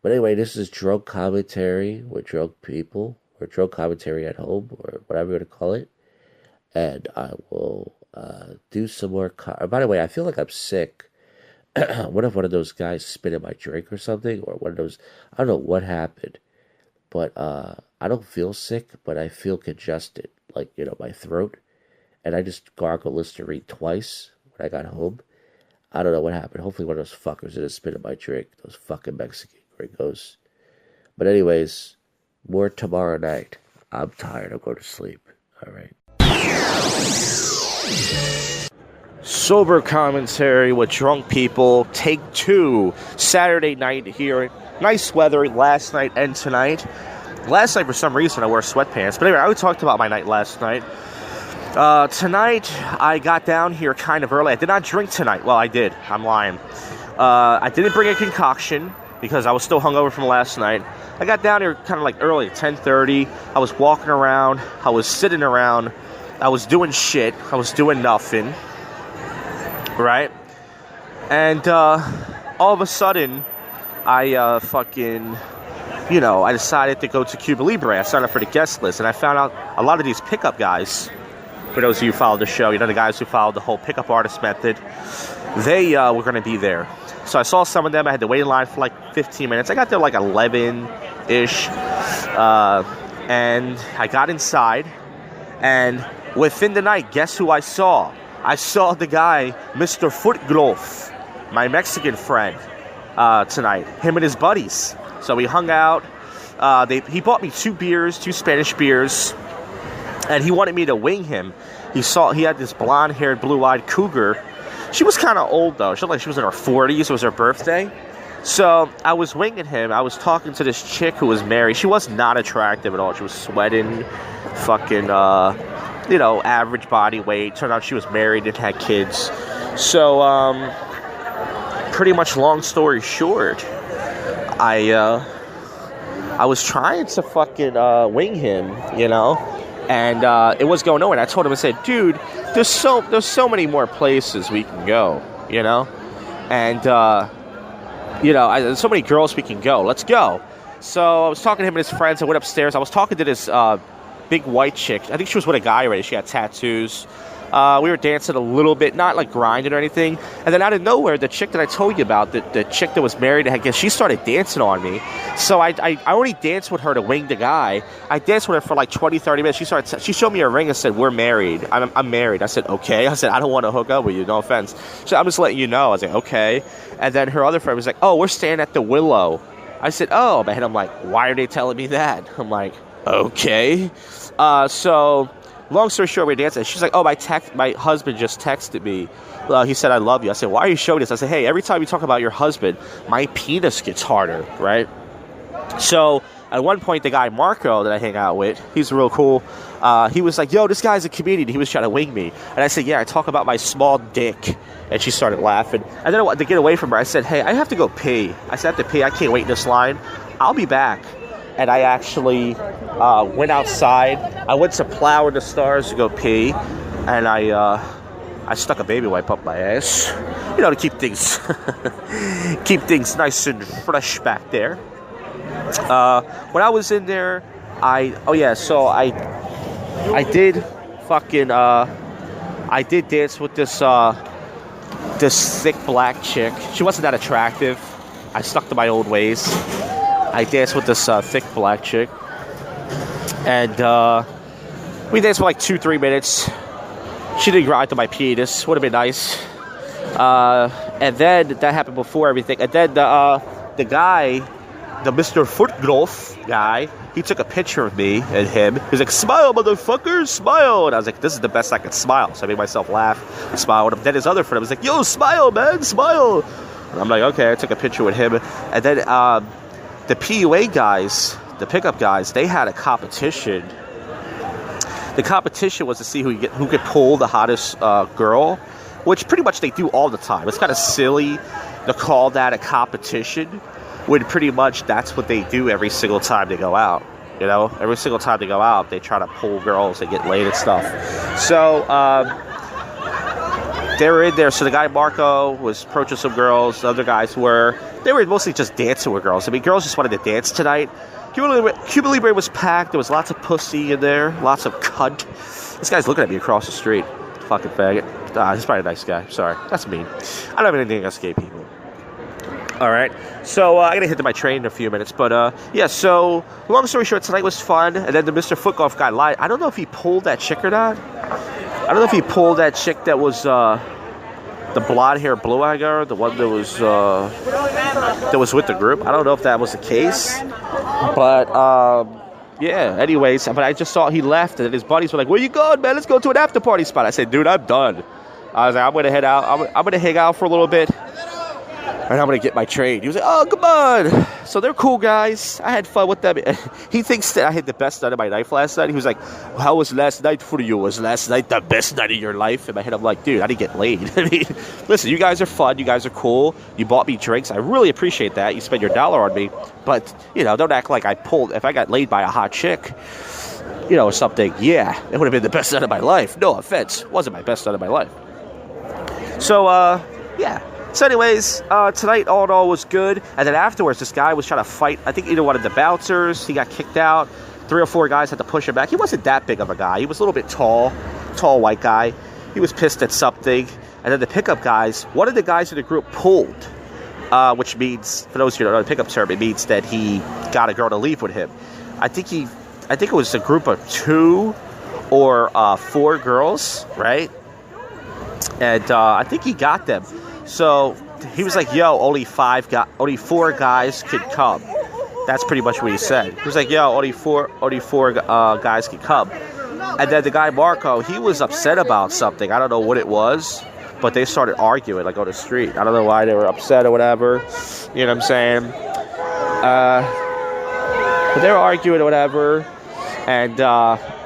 But anyway, this is drunk commentary with drunk people, or drunk commentary at home, or whatever you want to call it. And I will do some more... By the way, I feel like I'm sick. What if one of those guys spit in my drink or something? Or one of those... I don't know what happened. But I don't feel sick, but I feel congested. Like, my throat. And I just gargled Listerine twice when I got home. I don't know what happened. Hopefully one of those fuckers didn't spit in my drink. Those fucking Mexican gringos. But anyways, more tomorrow night. I'm tired. I'm going to sleep. All right. Sober commentary with drunk people. Take 2. Saturday night here. Nice weather last night and tonight. Last night, for some reason, I wore sweatpants. But anyway, I talked about my night last night. Tonight, I got down here kind of early. I did not drink tonight. Well, I did. I'm lying. I didn't bring a concoction because I was still hungover from last night. I got down here kind of like early, 10:30. I was walking around. I was sitting around. I was doing shit. I was doing nothing. right? And all of a sudden, I I decided to go to Cuba Libre. I signed up for the guest list, and I found out a lot of these pickup guys, for those of you who followed the show, the guys who followed the whole pickup artist method, they were going to be there. So I saw some of them. I had to wait in line for like 15 minutes. I got there like 11-ish, and I got inside, and within the night, guess who I saw? I saw the guy, Mr. Footglove, my Mexican friend, tonight. Him and his buddies. So we hung out. He bought me 2 Spanish beers, and he wanted me to wing him. He had this blonde-haired, blue-eyed cougar. She was kind of old, though. She looked like she was in her 40s. It was her birthday. So I was winging him. I was talking to this chick who was married. She was not attractive at all. She was sweating, fucking, average body weight. Turned out she was married and had kids. So, pretty much long story short, I was trying to fucking wing him, and it was going nowhere. And I told him, I said, dude, there's so many more places we can go, and there's so many girls we can go. Let's go. So I was talking to him and his friends. I went upstairs. I was talking to this big white chick. I think she was with a guy already. She had tattoos. We were dancing a little bit, not like grinding or anything. And then out of nowhere, the chick that I told you about, the chick that was married, I guess she started dancing on me. So I only danced with her to wing the guy. I danced with her for like 20, 30 minutes. She showed me a ring and said, we're married. I'm married. I said, okay. I said, I don't want to hook up with you. No offense. So I'm just letting you know. I was like, okay. And then her other friend was like, oh, we're staying at the Willow. I said, oh. And I'm like, why are they telling me that? I'm like, okay. So long story short, we danced, and she's like, oh, my husband just texted me. He said, I love you. I said, why are you showing this? I said, hey, every time you talk about your husband, my penis gets harder, right? So at one point, the guy Marco that I hang out with, he's real cool. He was like, yo, this guy's a comedian. He was trying to wing me. And I said, yeah, I talk about my small dick. And she started laughing. And then to get away from her, I said, hey, I have to go pee. I said, I have to pee. I can't wait in this line. I'll be back. And I actually went outside. I went to Plow in the Stars to go pee. And I stuck a baby wipe up my ass. To keep things nice and fresh back there. When I was in there, I did dance with this thick black chick. She wasn't that attractive. I stuck to my old ways. I danced with this thick black chick. And we danced for like 2-3 minutes. She didn't grind to my penis. Would have been nice. And then that happened before everything. And then the guy, the Mr. Footglove guy, he took a picture of me and him. He was like, smile, motherfucker, smile. And I was like, this is the best I could smile. So I made myself laugh, smile. And then his other friend was like, yo, smile, man, smile. And I'm like, okay. I took a picture with him. And then the PUA guys, the pickup guys, they had a competition. The competition was to see who could pull the hottest girl, which pretty much they do all the time. It's kind of silly to call that a competition, when pretty much that's what they do every single time they go out. Every single time they go out, they try to pull girls, they get laid and stuff. So they were in there. So the guy Marco was approaching some girls. The other guys were mostly just dancing with girls. I mean, girls just wanted to dance tonight. Cuba Libre was packed. There was lots of pussy in there, lots of cunt. This guy's looking at me across the street. Fucking faggot. He's probably a nice guy. Sorry, that's mean. I don't have anything against gay people. All right, so I gotta hit to my train in a few minutes, but so long story short, tonight was fun, and then the Mr. Footglove guy lied. I don't know if he pulled that chick or not. I don't know if he pulled that chick that was the blonde hair, blue eye girl, the one that was with the group. I don't know if that was the case, but anyways, but I just saw he left, and his buddies were like, where you going, man? Let's go to an after party spot. I said, dude, I'm done. I was like, I'm gonna head out. I'm gonna hang out for a little bit. And I'm going to get my train. He was like, oh, come on. So they're cool guys. I had fun with them. He thinks that I had the best night of my life last night. He was like, how was last night for you? Was last night the best night of your life? In my head, I'm like, dude, I didn't get laid. I mean, listen, you guys are fun. You guys are cool. You bought me drinks. I really appreciate that. You spent your dollar on me. But, don't act like if I got laid by a hot chick, or something, yeah, it would have been the best night of my life. No offense. It wasn't my best night of my life. So, yeah. So anyways, tonight all in all was good. And then afterwards, this guy was trying to fight, I think either one of the bouncers. He got kicked out. 3 or 4 guys had to push him back. He wasn't that big of a guy. He was a little bit tall white guy. He was pissed at something. And then the pickup guys, one of the guys in the group pulled, which means, for those of you who don't know the pickup term, it means that he got a girl to leave with him. I think it was a group of 2 or 4 girls, right? And I think he got them. So he was like, "Yo, only 4 guys could come." That's pretty much what he said. He was like, "Yo, only four guys could come." And then the guy Marco, he was upset about something. I don't know what it was, but they started arguing like on the street. I don't know why they were upset or whatever. You know what I'm saying? But they were arguing or whatever, and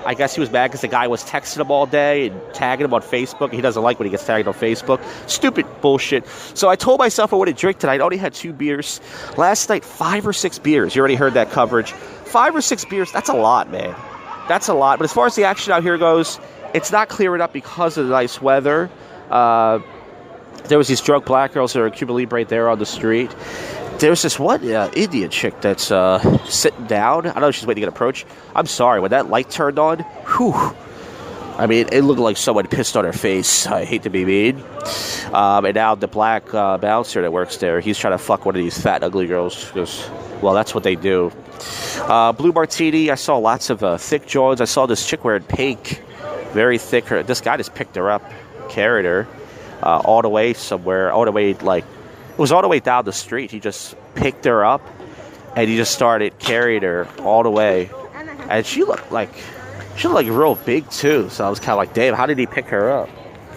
I guess he was mad because the guy was texting him all day and tagging him on Facebook. He doesn't like when he gets tagged on Facebook. Stupid bullshit. So I told myself I wouldn't drink tonight. I only had 2 beers. Last night, 5 or 6 beers. You already heard that coverage. 5 or 6 beers, that's a lot, man. That's a lot. But as far as the action out here goes, it's not clearing up because of the nice weather. There was these drunk black girls that are Cuba Libre there on the street. There's this one Indian chick that's sitting down. I don't know if she's waiting to get approached. I'm sorry, when that light turned on, whew. I mean, it looked like someone pissed on her face. I hate to be mean. And now the black bouncer that works there, he's trying to fuck one of these fat, ugly girls. Because, well, that's what they do. Blue Martini, I saw lots of thick joints. I saw this chick wearing pink. Very thick. This guy just picked her up, carried her all the way somewhere. All the way, like, it was all the way down the street. He just picked her up, and he just started carrying her all the way. And she looked like real big, too. So I was kind of like, damn, how did he pick her up?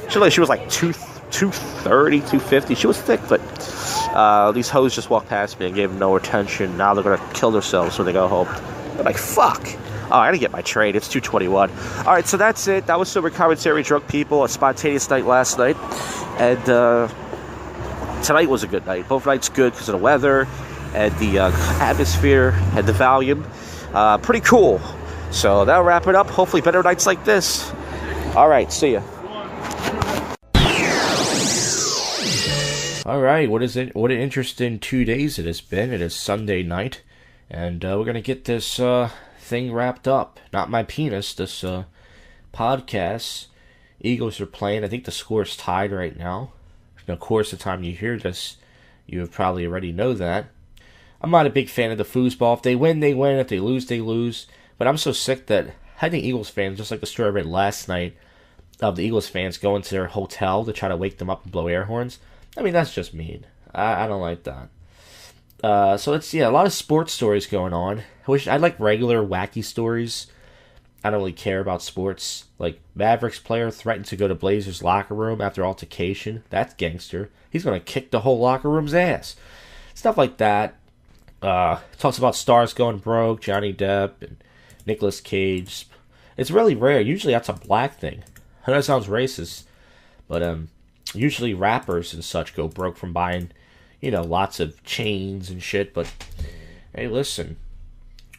She was like 230, 250. She was thick, but these hoes just walked past me and gave them no attention. Now they're going to kill themselves when they go home. I'm like, fuck. Oh, I gotta get my train. It's 2:21. All right, so that's it. That was Sober Commentary, Drunk People. A spontaneous night last night. And tonight was a good night. Both nights good because of the weather and the atmosphere and the volume. Pretty cool. So that'll wrap it up. Hopefully better nights like this. All right, see ya. All right, what an interesting 2 days it has been. It is Sunday night, and we're going to get this thing wrapped up. Not my penis, this podcast. Eagles are playing. I think the score is tied right now. And of course, the time you hear this, you have probably already know that. I'm not a big fan of the foosball. If they win, they win. If they lose, they lose. But I'm so sick that I think Eagles fans, just like the story I read last night of the Eagles fans going to their hotel to try to wake them up and blow air horns. I mean, that's just mean. I don't like that. So it's, a lot of sports stories going on. I like regular wacky stories. I don't really care about sports. Like, Mavericks player threatened to go to Blazers locker room after altercation. That's gangster. He's going to kick the whole locker room's ass. Stuff like that. Talks about stars going broke, Johnny Depp and Nicolas Cage. It's really rare. Usually that's a black thing. I know it sounds racist, but usually rappers and such go broke from buying, lots of chains and shit. But hey, listen,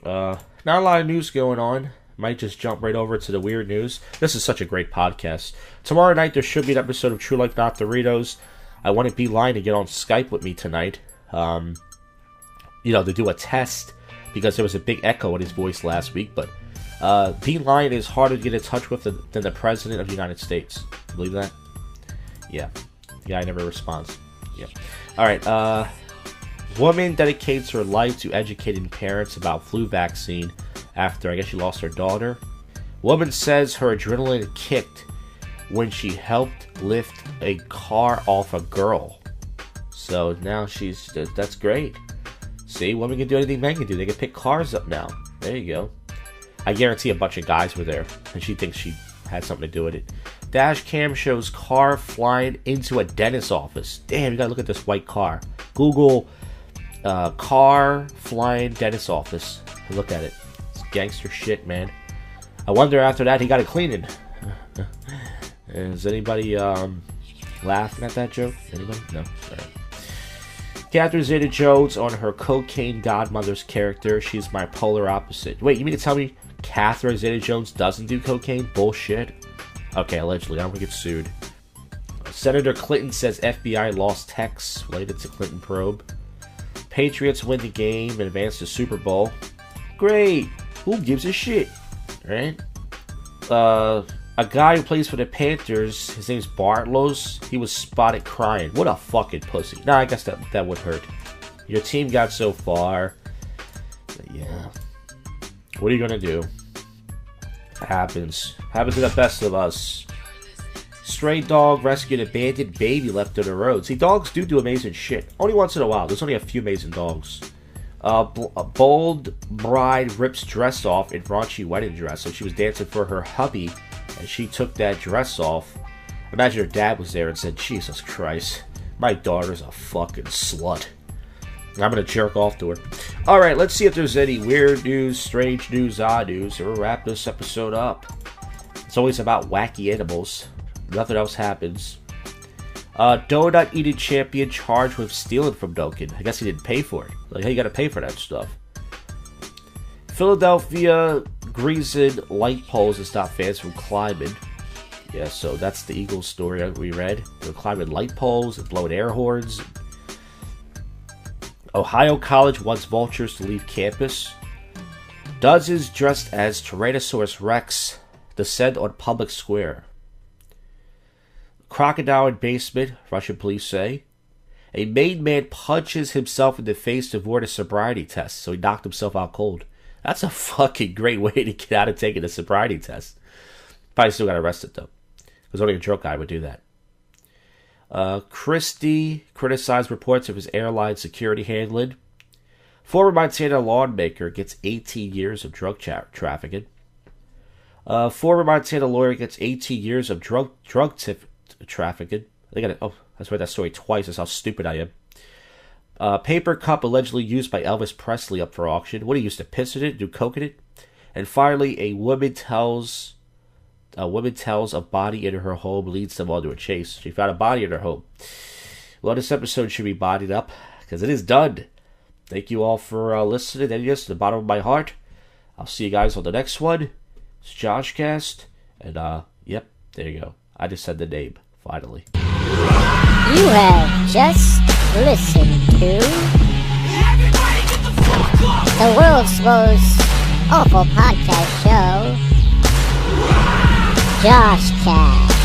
not a lot of news going on. Might just jump right over to the weird news. This is such a great podcast. Tomorrow night there should be an episode of True Life Not Doritos. I want Beeline to get on Skype with me tonight. To do a test because there was a big echo in his voice last week. But Beeline is harder to get in touch with than the President of the United States. Believe that? Yeah. Yeah, I never responds. Yeah. All right. Woman dedicates her life to educating parents about flu vaccine after, I guess, she lost her daughter. Woman says her adrenaline kicked when she helped lift a car off a girl. So now that's great. See, women can do anything men can do. They can pick cars up now. There you go. I guarantee a bunch of guys were there, and she thinks she had something to do with it. Dash cam shows car flying into a dentist's office. Damn, you gotta look at this white car. Google car flying dentist's office. Look at it. It's gangster shit, man. I wonder after that he got it cleaning. Is anybody laughing at that joke? Anybody? No? Alright. Catherine Zeta-Jones on her cocaine godmother's character. She's my polar opposite. Wait, you mean to tell me Catherine Zeta-Jones doesn't do cocaine? Bullshit. Okay, allegedly. I'm gonna get sued. Senator Clinton says FBI lost texts related to Clinton probe. Patriots win the game and advance to Super Bowl. Great. Who gives a shit? Right? A guy who plays for the Panthers, his name's Bartlows, he was spotted crying. What a fucking pussy. Nah, I guess that would hurt. Your team got so far. But yeah. What are you gonna do? Happens. Happens to the best of us. Stray dog rescued abandoned baby left on the road. See, dogs do amazing shit. Only once in a while. There's only a few amazing dogs. A bold bride rips dress off in raunchy wedding dress. So she was dancing for her hubby, and she took that dress off. Imagine her dad was there and said, Jesus Christ, my daughter's a fucking slut. I'm gonna jerk off to her. Alright, let's see if there's any weird news, strange news, odd news, and we'll wrap this episode up. It's always about wacky animals. Nothing else happens. Donut eating champion charged with stealing from Dunkin'. I guess he didn't pay for it. Like, how you gotta pay for that stuff? Philadelphia greasing light poles to stop fans from climbing. Yeah, so that's the Eagles story we read. They're climbing light poles and blowing air horns. Ohio College wants vultures to leave campus. Dozens dressed as Tyrannosaurus Rex descend on public square. Crocodile in basement, Russian police say. A Maine man punches himself in the face to avoid a sobriety test, so he knocked himself out cold. That's a fucking great way to get out of taking a sobriety test. Probably still got arrested, though. Because only a drunk guy would do that. Christie criticized reports of his airline security handling. Former Montana lawmaker gets 18 years of drug trafficking. Former Montana lawyer gets 18 years of drug trafficking. That's read that story twice. That's how stupid I am. Paper cup allegedly used by Elvis Presley up for auction. What, he used to piss in it, do coke in it? And finally, a woman tells a body in her home leads them all to a chase. She found a body in her home. Well, this episode should be bodied up because it is done. Thank you all for listening. And yes, to the bottom of my heart, I'll see you guys on the next one. It's JoshCast, and yep, there you go. I just said the name finally. You have just listened to the world's most awful podcast show, JoshCast.